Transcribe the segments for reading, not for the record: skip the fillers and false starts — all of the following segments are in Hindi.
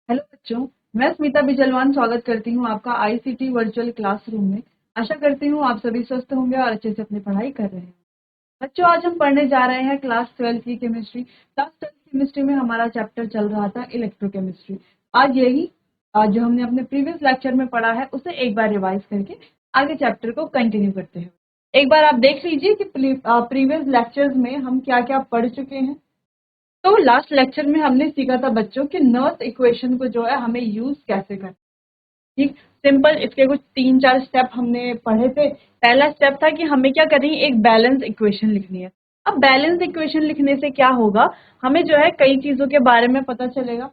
हेलो बच्चों, मैं स्मिता बिजलवान स्वागत करती हूँ आपका आईसीटी वर्चुअल क्लासरूम में। आशा करती हूँ आप सभी स्वस्थ होंगे और अच्छे से अपनी पढ़ाई कर रहे हैं। बच्चों, आज हम पढ़ने जा रहे हैं क्लास 12 की केमिस्ट्री। क्लास 12 केमिस्ट्री में हमारा चैप्टर चल रहा था इलेक्ट्रोकेमिस्ट्री। आज जो हमने अपने प्रीवियस लेक्चर में पढ़ा है उसे एक बार रिवाइज करके आगे चैप्टर को कंटिन्यू करते हैं। एक बार आप देख लीजिए कि प्रीवियस लेक्चर्स में हम क्या क्या पढ़ चुके हैं। तो लास्ट लेक्चर में हमने सीखा था बच्चों कि नर्स इक्वेशन को जो है हमें यूज कैसे करना। ठीक, सिंपल इसके कुछ 3-4 स्टेप हमने पढ़े थे। पहला स्टेप था कि हमें क्या करनी है, एक बैलेंस इक्वेशन लिखनी है। अब बैलेंस इक्वेशन लिखने से क्या होगा, हमें जो है कई चीजों के बारे में पता चलेगा।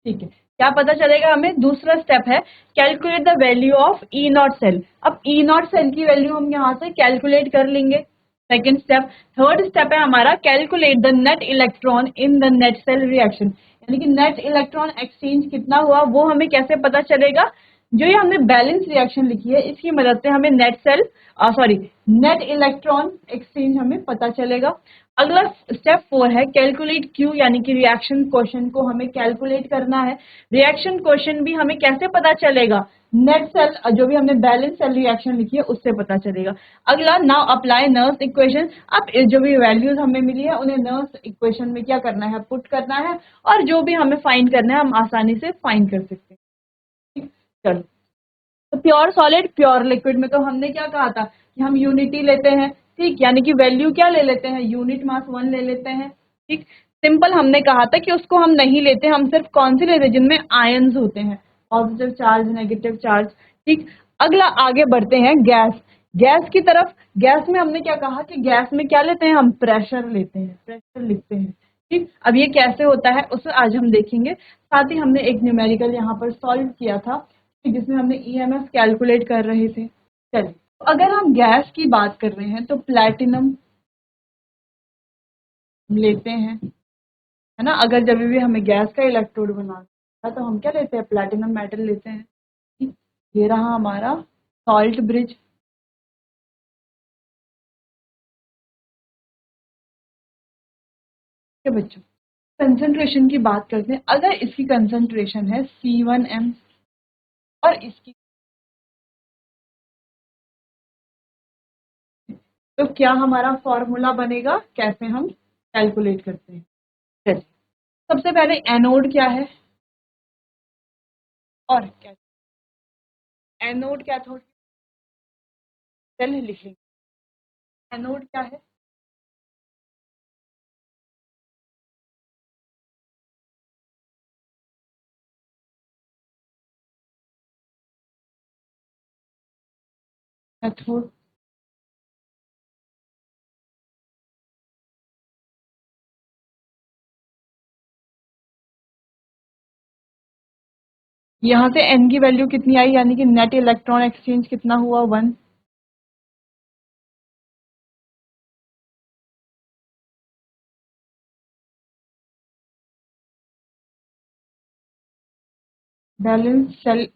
ठीक है, क्या पता चलेगा हमें? दूसरा स्टेप है calculate the value of E not cell. अब ई नॉट सेल की वैल्यू हम यहाँ से कैलकुलेट कर लेंगे। Second step. थर्ड स्टेप है हमारा calculate the net electron in the net cell reaction, यानी कि नेट इलेक्ट्रॉन एक्सचेंज कितना हुआ वो हमें कैसे पता चलेगा। जो ये हमने बैलेंस रिएक्शन लिखी है इसकी मदद से हमें नेट इलेक्ट्रॉन एक्सचेंज हमें पता चलेगा। अगला स्टेप 4 है कैलकुलेट क्यू, यानी कि रिएक्शन क्वेश्चन को हमें कैलकुलेट करना है। रिएक्शन क्वेश्चन भी हमें कैसे पता चलेगा, नेट सेल जो भी हमने बैलेंस सेल रिएक्शन लिखी है उससे पता चलेगा। अगला नाउ अप्लाई नर्स इक्वेशन। अब जो भी वैल्यूज हमें मिली है उन्हें नर्स इक्वेशन में क्या करना है, पुट करना है, और जो भी हमें फाइंड करना है हम आसानी से फाइंड कर सकते हैं। चलो, तो प्योर सॉलिड प्योर लिक्विड में तो हमने क्या कहा था कि हम यूनिटी लेते हैं। ठीक, यानी कि वैल्यू क्या ले लेते हैं, यूनिट मास 1 ले लेते हैं। ठीक, सिंपल हमने कहा था कि उसको हम नहीं लेते, हम सिर्फ कौन सी लेते हैं जिनमें आयंस होते हैं, पॉजिटिव चार्ज नेगेटिव चार्ज। ठीक, अगला आगे बढ़ते हैं गैस। गैस की तरफ। गैस में हमने क्या कहा कि गैस में क्या लेते हैं, हम प्रेशर लेते हैं, प्रेशर लिखते हैं। ठीक, अब ये कैसे होता है उसे आज हम देखेंगे। साथ ही हमने एक न्यूमेरिकल यहाँ पर सॉल्व किया था जिसमें हमने ईएमएफ कैलकुलेट कर रहे थे। चलिए, तो अगर हम गैस की बात कर रहे हैं तो प्लैटिनम लेते हैं, है ना। अगर जब भी हमें गैस का इलेक्ट्रोड बनाना है तो हम क्या लेते हैं, प्लैटिनम मेटल लेते हैं। ठीक, ये रहा हमारा सॉल्ट ब्रिज। ठीक है बच्चों, कंसंट्रेशन की बात करते हैं। अगर इसकी कंसंट्रेशन है C1m और इसकी, तो क्या हमारा फॉर्मूला बनेगा, कैसे हम कैलकुलेट करते हैं। चलिए, सबसे पहले एनोड क्या है और क्या, एनोड कैथोड सेल लिखेंगे। एनोड क्या है, कैथोड। यहाँ से एन की वैल्यू कितनी आई, यानी कि नेट इलेक्ट्रॉन एक्सचेंज कितना हुआ, 1। बैलेंस सेल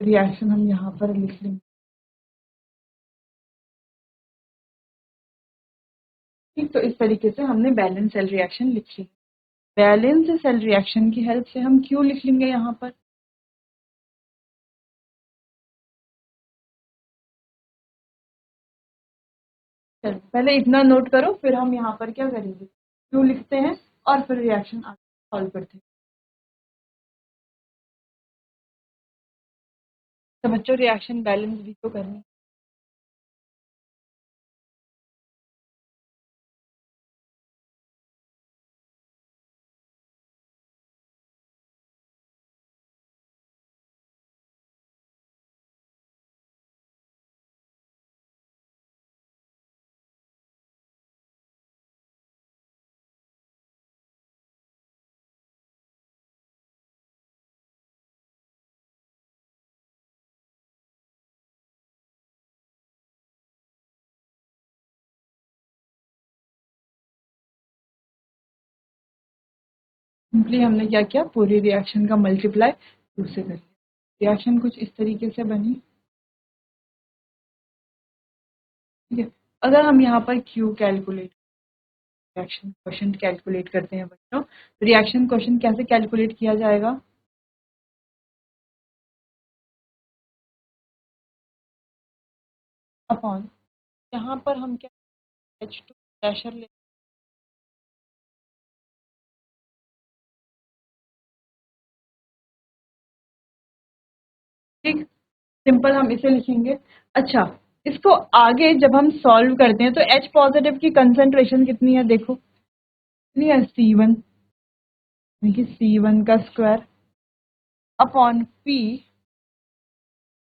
रिएक्शन हम यहाँ पर लिख लेंगे। ठीक, तो इस तरीके से हमने बैलेंस सेल रिएक्शन लिखी। बैलेंस सेल रिएक्शन की हेल्प से हम क्यों लिख लेंगे यहाँ पर। चलो पहले इतना नोट करो, फिर हम यहाँ पर क्या करेंगे, क्यों लिखते हैं और फिर रिएक्शन सॉल्व करते हैं। तो बच्चों, रिएक्शन बैलेंस भी तो करनी है। सिंपली हमने क्या किया, पूरी रिएक्शन का मल्टीप्लाई 2 से कर लिया। रिएक्शन कुछ इस तरीके से बनी। ठीक है, अगर हम यहाँ पर Q calculate, reaction question calculate करते हैं बच्चों, तो रिएक्शन क्वेश्चन कैसे कैलकुलेट किया जाएगा। अपॉन, यहाँ पर हम क्या H2 प्रेशर ले, ठीक, सिंपल हम इसे लिखेंगे। अच्छा, इसको आगे जब हम सॉल्व करते हैं तो H पॉजिटिव की कंसंट्रेशन कितनी है, देखो कितनी है, C1, यानी C1 का square upon P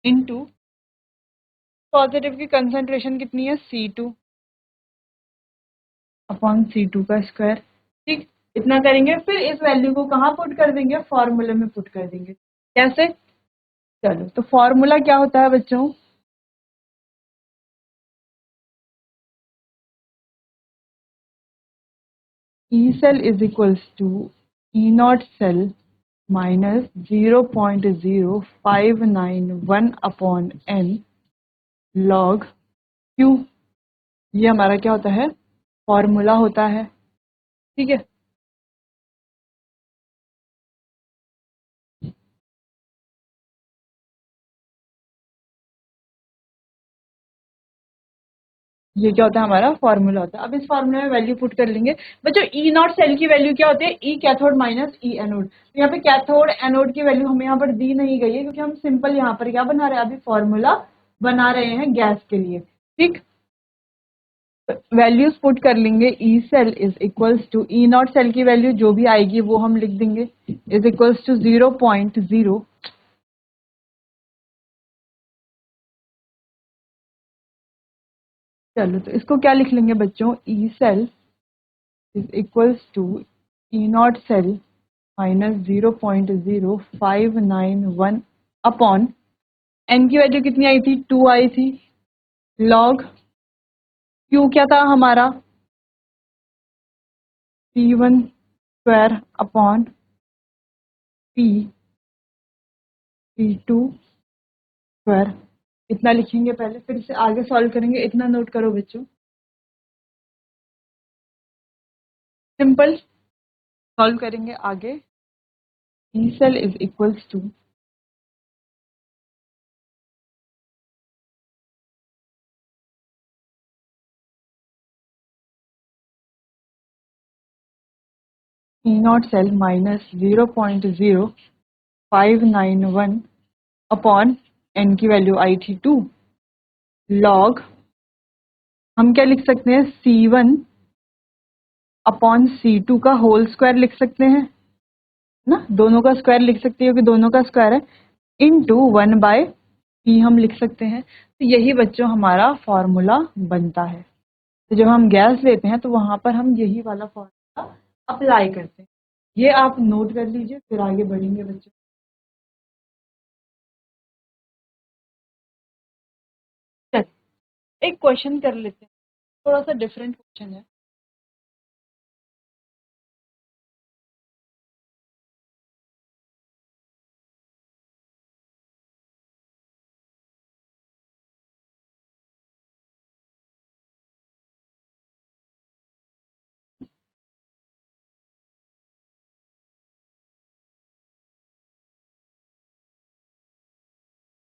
into positive की कंसंट्रेशन कितनी है, C2 अपॉन C2 का स्क्वायर। ठीक, इतना करेंगे, फिर इस वैल्यू को कहाँ पुट कर देंगे, फॉर्मूले में पुट कर देंगे। कैसे, चलो, तो फॉर्मूला क्या होता है बच्चों, E cell is equals to E naught cell minus 0.0591 upon n log Q, ये हमारा क्या होता है, फॉर्मूला होता है। ठीक है, ये क्या होता है, हमारा फॉर्मूला होता है। अब इस फॉर्मूले में वैल्यू पुट कर लेंगे बच्चों। ई नॉट सेल की वैल्यू क्या होती है, ई कैथोड माइनस ई एनोड। तो यहाँ पे कैथोड एनोड की वैल्यू हमें यहाँ पर दी नहीं गई है, क्योंकि हम सिंपल यहाँ पर क्या बना रहे हैं, अभी फॉर्मूला बना रहे हैं गैस के लिए। ठीक, वैल्यूज पुट कर लेंगे। E cell is equals to, E not cell की वैल्यू जो भी आएगी वो हम लिख देंगे, इज इक्वल्स टू 0.0, चलो तो इसको क्या लिख लेंगे बच्चों, E cell is equals to E not cell minus 0.0591 upon n की वैल्यू कितनी आई थी, 2 आई थी, लॉग क्यू क्या था हमारा, C1 square upon P C2 square. इतना लिखेंगे पहले, फिर से आगे सॉल्व करेंगे। इतना नोट करो बच्चों, सिंपल सॉल्व करेंगे आगे। E cell is equals to, E not cell minus 0.0591 upon n की वैल्यू आई थी 2, लॉग हम क्या लिख सकते हैं, C1 अपॉन C2 का होल स्क्वायर लिख सकते हैं ना, दोनों का स्क्वायर लिख सकते हो कि दोनों का स्क्वायर है, इनटू 1/p हम लिख सकते हैं। तो यही बच्चों हमारा फॉर्मूला बनता है। तो जब हम गैस लेते हैं तो वहां पर हम यही वाला फॉर्मूला अप्लाई करते हैं। ये आप नोट कर लीजिए, फिर आगे बढ़ेंगे बच्चों। चलिए एक क्वेश्चन कर लेते हैं, थोड़ा सा डिफरेंट क्वेश्चन है।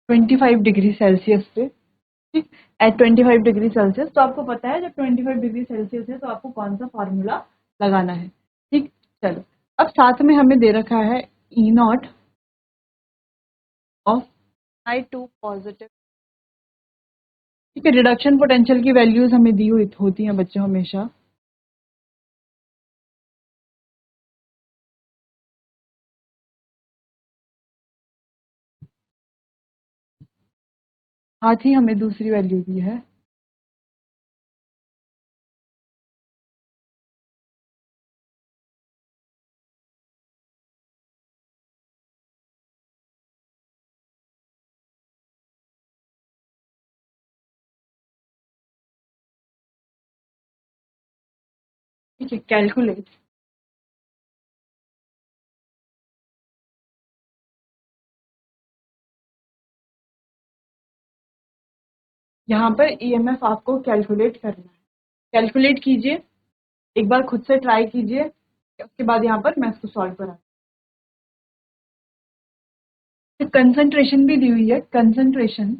ट्वेंटी फाइव डिग्री सेल्सियस पे, ठीक, एट 25 डिग्री सेल्सियस। तो आपको पता है जब 25 डिग्री सेल्सियस है तो आपको कौन सा फार्मूला लगाना है। ठीक, चलो, अब साथ में हमें दे रखा है E not of I2 positive. ठीक है, रिडक्शन पोटेंशियल की वैल्यूज हमें दी हुई होती हैं बच्चों हमेशा। साथ ही हमें दूसरी वैल्यू दी है, ठीक है, कैलकुलेट। यहाँ पर ईएमएफ आपको कैलकुलेट करना है। कैलकुलेट कीजिए, एक बार खुद से ट्राई कीजिए, उसके बाद यहाँ पर मैं इसको सॉल्व करा। कंसंट्रेशन भी दी हुई है, कंसंट्रेशन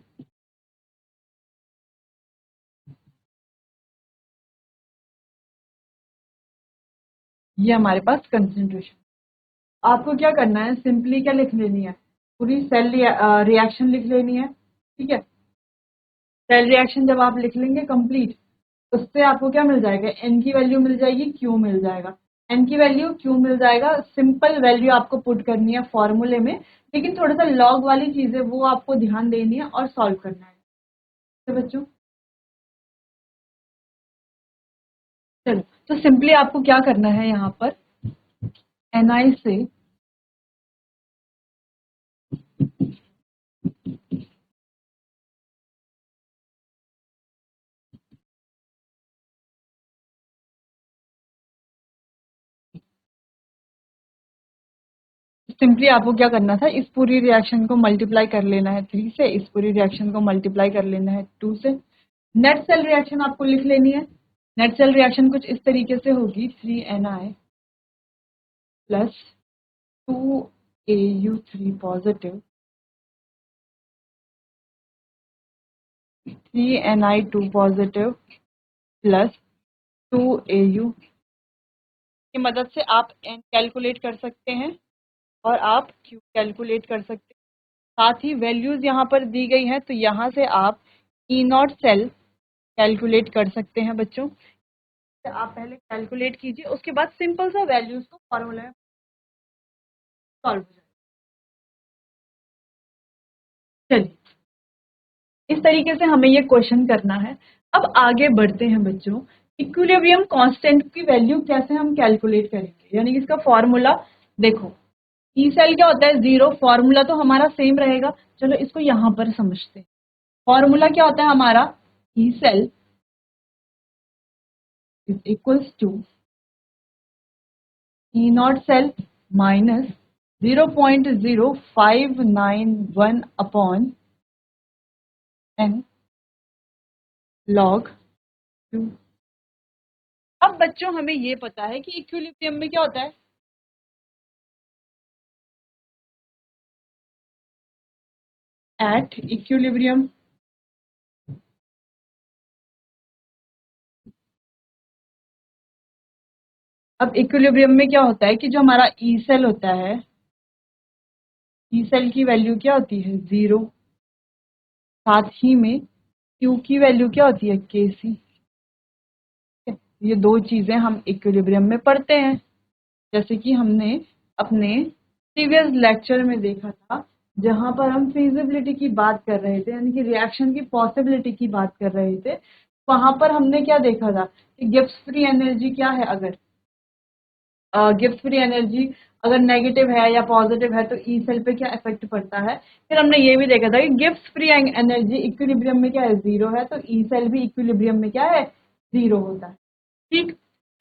ये हमारे पास कंसेंट्रेशन। आपको क्या करना है, सिंपली क्या लिख लेनी है, पूरी सेल रिएक्शन लिख लेनी है। ठीक है, सेल रिएक्शन जब आप लिख लेंगे कंप्लीट, उससे आपको क्या मिल जाएगा, एन की वैल्यू मिल जाएगी, क्यू मिल जाएगा, एन की वैल्यू क्यू मिल जाएगा। सिंपल वैल्यू आपको पुट करनी है फॉर्मूले में, लेकिन थोड़ा सा लॉग वाली चीज है वो आपको ध्यान देनी है और सॉल्व करना है। तो बच्चों चलो, तो सिंपली आपको क्या करना है, यहाँ पर एनआई से सिंपली आपको क्या करना था, इस पूरी रिएक्शन को मल्टीप्लाई कर लेना है 3 से, इस पूरी रिएक्शन को मल्टीप्लाई कर लेना है 2 से। नेट सेल रिएक्शन आपको लिख लेनी है। नेट सेल रिएक्शन कुछ इस तरीके से होगी, 3Ni plus 2Au3 positive 3Ni2 positive plus 2Au की मदद से आप n कैलकुलेट कर सकते हैं और आप q कैलकुलेट कर सकते हैं। साथ ही वैल्यूज यहाँ पर दी गई हैं, तो यहाँ से आप ई नॉट सेल कैलकुलेट कर सकते हैं बच्चों। तो आप पहले कैलकुलेट कीजिए, उसके बाद सिंपल सा वैल्यूज को फॉर्मूला में सॉल्व हो जाए। चलिए, इस तरीके से हमें ये क्वेश्चन करना है। अब आगे बढ़ते हैं बच्चों, इक्विलिब्रियम कांस्टेंट की वैल्यू कैसे हम कैलकुलेट करेंगे, यानी कि इसका फॉर्मूला देखो। ई सेल क्या होता है, जीरो, फॉर्मूला तो हमारा सेम रहेगा। चलो इसको यहाँ पर समझते हैं। फॉर्मूला क्या होता है हमारा, E cell is equals to E not cell minus 0.0591 upon n log two. अब बच्चों हमें ये पता है कि इक्विलिब्रियम में क्या होता है, एट इक्विलिब्रियम अब इक्विलिब्रियम में क्या होता है कि जो हमारा ई सेल होता है, ई सेल की वैल्यू क्या होती है, 0। साथ ही में क्यू की वैल्यू क्या होती है, के सी। ये दो चीजें हम इक्विलिब्रियम में पढ़ते हैं, जैसे कि हमने अपने प्रीवियस लेक्चर में देखा था, जहां पर हम फिजिबिलिटी की बात कर रहे थे, यानी कि रिएक्शन की पॉसिबिलिटी की बात कर रहे थे। वहां पर हमने क्या देखा था कि गिब्स फ्री एनर्जी क्या है, अगर गिब्स फ्री एनर्जी अगर नेगेटिव है या पॉजिटिव है तो ई सेल पे क्या इफेक्ट पड़ता है। फिर हमने ये भी देखा था कि गिब्स फ्री एनर्जी इक्विलिब्रियम में क्या है, 0 है, तो ई सेल भी इक्विलिब्रियम में क्या है, 0 होता है। ठीक,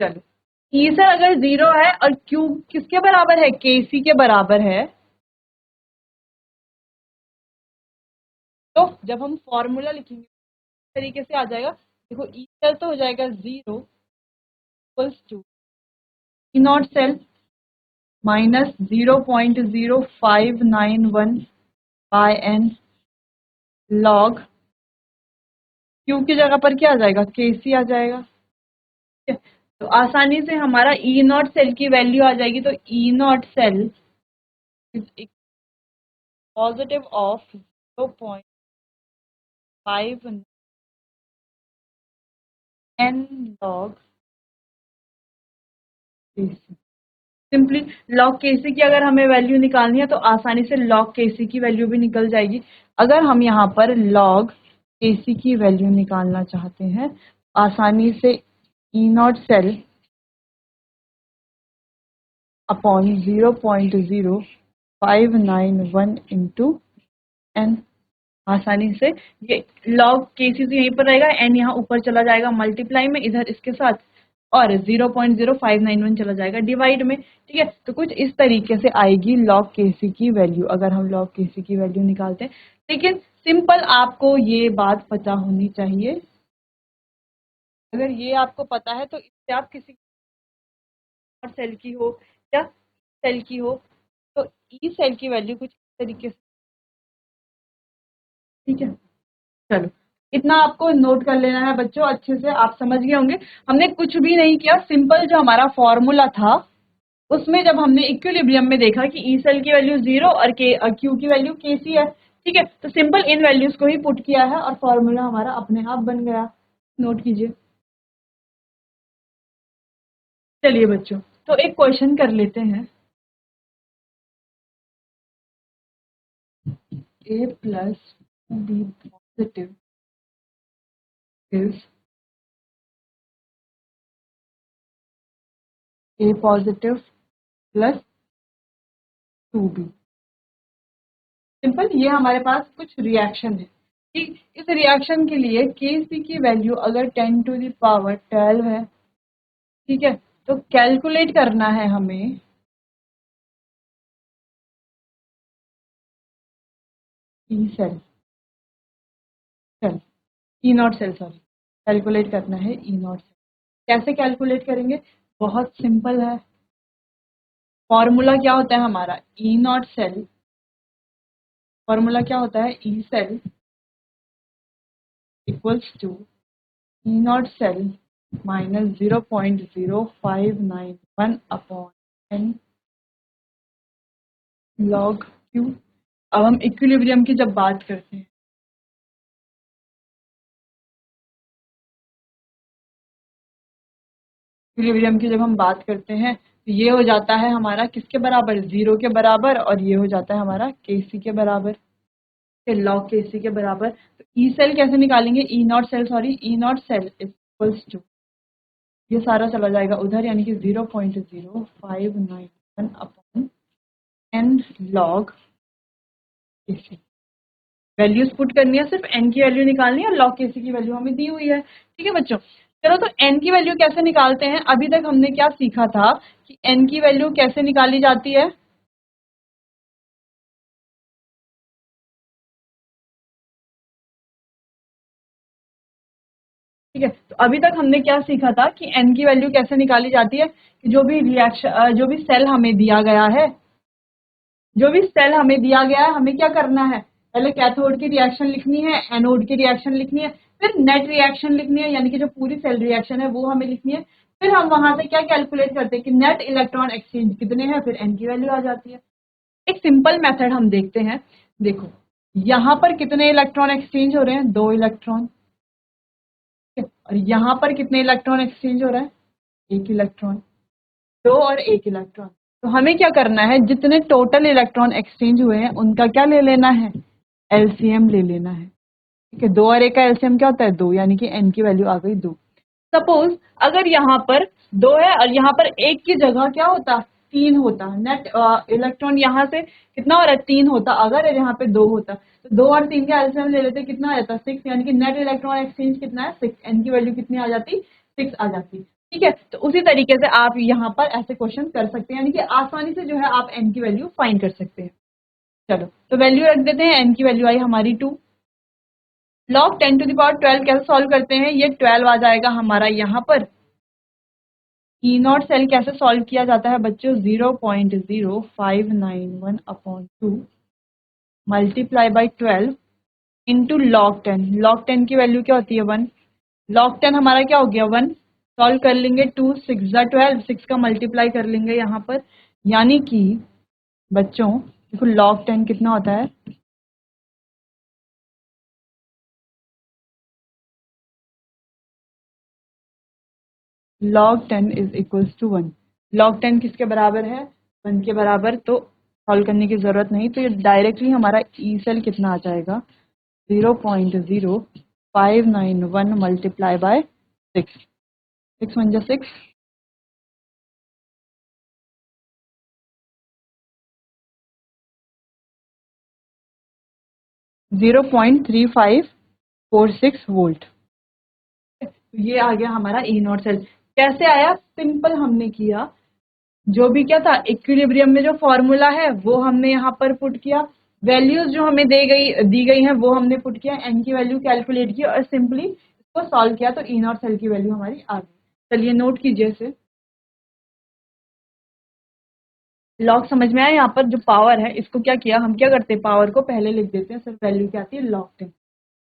चलो, ई सेल अगर 0 है और क्यू किसके बराबर है, के सी के बराबर है, तो जब हम फॉर्मूला लिखेंगे इस तरीके से आ जाएगा। देखो ई सेल तो हो जाएगा 0 equals to E not cell minus 0.0591 by n log Q की जगह पर क्या आ जाएगा, के सी आ जाएगा। ठीक है, तो आसानी से हमारा ई नॉट सेल की वैल्यू आ जाएगी। तो E not cell is positive of 0.5 n log K C. Simply log K सी की अगर हमें वैल्यू निकालनी है तो आसानी से लॉग के सी की वैल्यू भी निकल जाएगी। अगर हम यहाँ पर लॉग के सी की वैल्यू निकालना चाहते हैं, आसानी से E not cell upon 0.0591 into n. आसानी से ये लॉग के सी तो यहीं पर रहेगा, एन यहाँ ऊपर चला जाएगा मल्टीप्लाई में इधर इसके साथ, और 0.0591 चला जाएगा डिवाइड में। ठीक है, तो कुछ इस तरीके से आएगी लॉग के सी की वैल्यू, अगर हम लॉग के सी की वैल्यू निकालते हैं। लेकिन सिंपल आपको ये बात पता होनी चाहिए, अगर ये आपको पता है तो इससे आप किसी और सेल की हो या सेल की हो, तो ई सेल की वैल्यू कुछ इस तरीके से। ठीक है, चलो इतना आपको नोट कर लेना है बच्चों, अच्छे से आप समझ गए होंगे। हमने कुछ भी नहीं किया, सिंपल जो हमारा फॉर्मूला था उसमें जब हमने इक्विलिब्रियम में देखा कि ई सेल की वैल्यू 0 और क्यू की वैल्यू के सी है, ठीक है, तो सिंपल इन वैल्यूज को ही पुट किया है और फॉर्मूला हमारा अपने आप बन गया। नोट कीजिए। चलिए बच्चों, तो एक क्वेश्चन कर लेते हैं। a plus b positive is a positive plus 2b। Simple, ये हमारे पास कुछ रिएक्शन है, ठीक। इस रिएक्शन के लिए के सी की वैल्यू अगर 10⁻12 है, ठीक है, तो कैलकुलेट करना है हमें E cell cell E not cell, sorry, calculate करना है ई नॉट सेल। कैसे कैलकुलेट करेंगे? बहुत सिंपल है। फॉर्मूला क्या होता है हमारा? ई नॉट सेल, फॉर्मूला क्या होता है? E cell equals to E not cell minus 0.0591 upon n log Q. अब हम इक्विलिब्रियम की जब बात करते हैं, इक्विलिब्रियम की जब हम बात करते हैं तो ये हो जाता है हमारा किसके बराबर? 0 के बराबर, और ये हो जाता है हमारा के सी के बराबर, लॉग के सी के बराबर। तो ई सेल कैसे निकालेंगे? E not cell, sorry, E not cell equals to, ये सारा चला जाएगा उधर, यानी कि 0.0591 अपॉन एन लॉग के सी। वैल्यूज पुट करनी है, सिर्फ एन की वैल्यू निकालनी है और लॉग के सी की वैल्यू हमें दी हुई है, ठीक है बच्चों। चलो, तो एन की वैल्यू कैसे निकालते हैं? अभी तक हमने क्या सीखा था कि एन की वैल्यू कैसे निकाली जाती है? ठीक है, तो अभी तक हमने क्या सीखा था कि एन की वैल्यू कैसे निकाली जाती है, कि जो भी सेल हमें दिया गया है, जो भी सेल हमें दिया गया है, हमें क्या करना है? पहले कैथोड की रिएक्शन लिखनी है, एनोड की रिएक्शन लिखनी है, फिर नेट रिएक्शन लिखनी है, यानी कि जो पूरी सेल रिएक्शन है वो हमें लिखनी है। फिर हम वहां से क्या कैलकुलेट करते हैं कि नेट इलेक्ट्रॉन एक्सचेंज कितने हैं, फिर एन की वैल्यू आ जाती है। एक सिंपल मेथड हम देखते हैं। देखो, यहाँ पर कितने इलेक्ट्रॉन एक्सचेंज हो रहे हैं? 2 इलेक्ट्रॉन। और यहाँ पर कितने इलेक्ट्रॉन एक्सचेंज हो रहा है? 1 इलेक्ट्रॉन। 2 और 1 इलेक्ट्रॉन। तो हमें क्या करना है? जितने टोटल इलेक्ट्रॉन एक्सचेंज हुए हैं उनका क्या ले लेना है? एलसीएम ले लेना है, ठीक है। 2 और 1 का एलसीएम क्या होता है? 2, यानी कि एन की वैल्यू आ गई 2। सपोज अगर यहाँ पर 2 है और यहाँ पर 1 की जगह क्या होता? 3 होता। नेट इलेक्ट्रॉन यहाँ से कितना हो रहा है? 3 होता। अगर यहाँ पे 2 होता तो 2 और 3 का एलसीएम ले लेते, कितना आ जाता? 6, यानी कि नेट इलेक्ट्रॉन एक्सचेंज कितना है? 6। एन की वैल्यू कितनी आ जाती? 6 आ जाती, ठीक है। तो उसी तरीके से आप यहाँ पर ऐसे क्वेश्चन कर सकते हैं, यानी कि आसानी से जो है आप एन की वैल्यू फाइंड कर सकते हैं। चलो, तो वैल्यू रख देते हैं। एन की वैल्यू आई हमारी 2। लॉग 10⁻12 कैसे सॉल्व करते हैं? ये 12 आ जाएगा हमारा यहाँ पर। ई नॉट सेल कैसे सॉल्व किया जाता है बच्चों? 0.0591 upon 2 multiply by 12 into log 10। Log 10 की वैल्यू क्या होती है? 1। लॉग 10 हमारा क्या हो गया? 1। सॉल्व कर लेंगे, 2 6 12, 6 का मल्टीप्लाई कर लेंगे यहाँ पर, यानी कि बच्चों देखो लॉग 10 कितना होता है? log 10 is equals to 1। log 10 किसके बराबर है? 1 के बराबर। तो सॉल्व करने की जरूरत नहीं, तो ये डायरेक्टली हमारा ई सेल कितना आ जाएगा? 0.0591 मल्टीप्लाई बाय 6। 6 1 6, 0.3546 वोल्ट। तो ये आ गया हमारा ई नॉट सेल। कैसे आया? सिंपल हमने किया, जो भी क्या था इक्विलिब्रियम में जो फॉर्मूला है वो हमने यहाँ पर पुट किया, वैल्यूज जो हमें दी गई हैं वो हमने पुट किया, एन की वैल्यू कैलकुलेट की और सिंपली इसको सॉल्व किया, तो ई नॉट सेल की वैल्यू हमारी आ गई। चलिए नोट कीजिए इसे। लॉग समझ में आया? यहाँ पर जो पावर है इसको क्या किया, हम क्या करते हैं, पावर को पहले लिख देते हैं, सिर्फ वैल्यू क्या आती है? लॉग 10।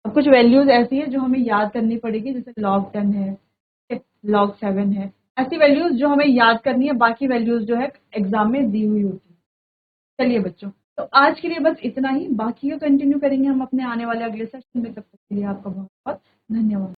अब कुछ वैल्यूज ऐसी है जो हमें याद करनी पड़ेगी, जैसे log 10 है, log 7 है, ऐसी वैल्यूज जो हमें याद करनी है, बाकी वैल्यूज जो है एग्जाम में दी हुई होती है। चलिए बच्चों, तो आज के लिए बस इतना ही, बाकी को कंटिन्यू करेंगे हम अपने आने वाले अगले सेशन में। तब तक के लिए आपका बहुत बहुत धन्यवाद।